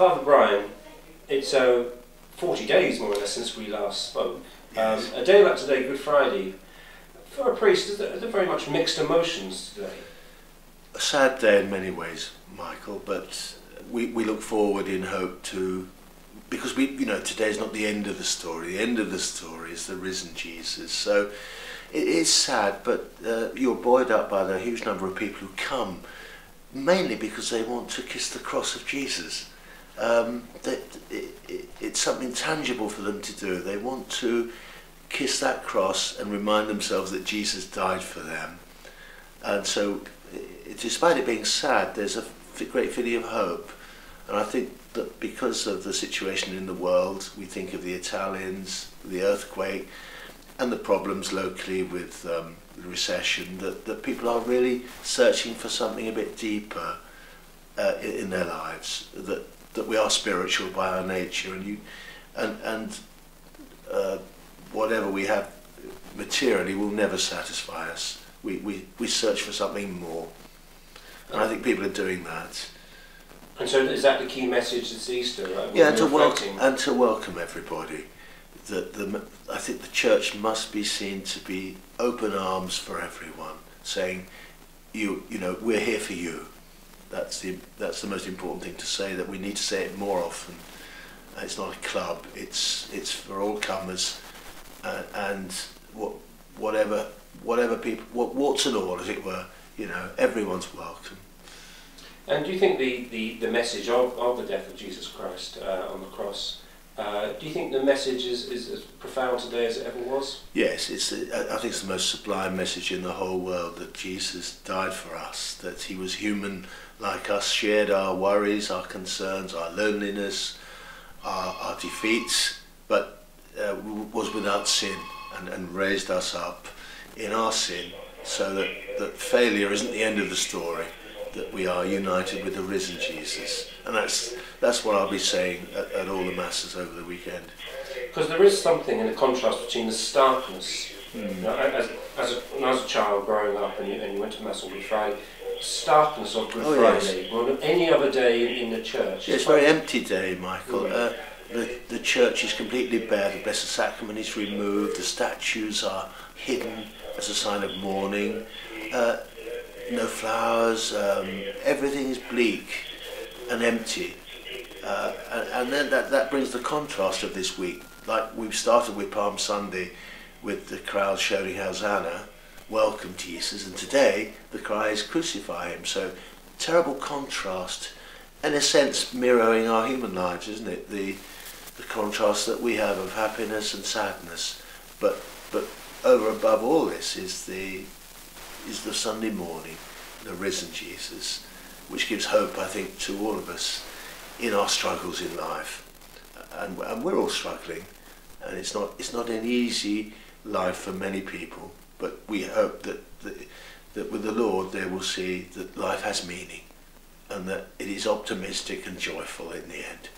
Father Brian, it's 40 days more or less since we last spoke. Yes. A day like today, Good Friday, for a priest, are there very much mixed emotions today? A sad day in many ways, Michael, but we look forward in hope to, because today's not the end of the story. The end of the story is the risen Jesus. So it is sad, but you're buoyed up by the huge number of people who come, mainly because they want to kiss the cross of Jesus. It's something tangible for them to do. They want to kiss that cross and remind themselves that Jesus died for them. And so, despite it being sad, there's a great feeling of hope. And I think that because of the situation in the world, we think of the Italians, the earthquake, and the problems locally with the recession, that people are really searching for something a bit deeper in their lives, that we are spiritual by our nature, and whatever we have materially will never satisfy us. We search for something more, and I think people are doing that. And so is that the key message this Easter? Right? Yeah, to welcome everybody. I think the church must be seen to be open arms for everyone, saying, you know, we're here for you. That's the most important thing to say. That we need to say it more often. It's not a club. It's for all comers, and whatever people, warts and all, as it were. You know, everyone's welcome. And do you think the message of the death of Jesus Christ on the cross, do you think the message is as profound today as it ever was? Yes, I think it's the most sublime message in the whole world, that Jesus died for us, that he was human like us, shared our worries, our concerns, our loneliness, our defeats, but was without sin and raised us up in our sin, so that failure isn't the end of the story, that we are united with the risen Jesus. And that's what I'll be saying at all the masses over the weekend. Because there is something in the contrast between the starkness, you know, when I was a child growing up and you went to Mass on Good Friday, starkness of Good Friday, yes, more than any other day in the church. Yeah, it's a very empty day, Michael. The church is completely bare, the Blessed Sacrament is removed, the statues are hidden as a sign of mourning. No flowers, everything is bleak and empty, and then that brings the contrast of this week. Like we've started with Palm Sunday with the crowd shouting Hosanna, welcome Jesus, and today the cry is crucify him. So terrible contrast, in a sense mirroring our human lives, isn't it? The contrast that we have of happiness and sadness, but over above all this is the Sunday morning, the risen Jesus, which gives hope, I think, to all of us in our struggles in life. And we're all struggling, and it's not an easy life for many people, but we hope that with the Lord they will see that life has meaning, and that it is optimistic and joyful in the end.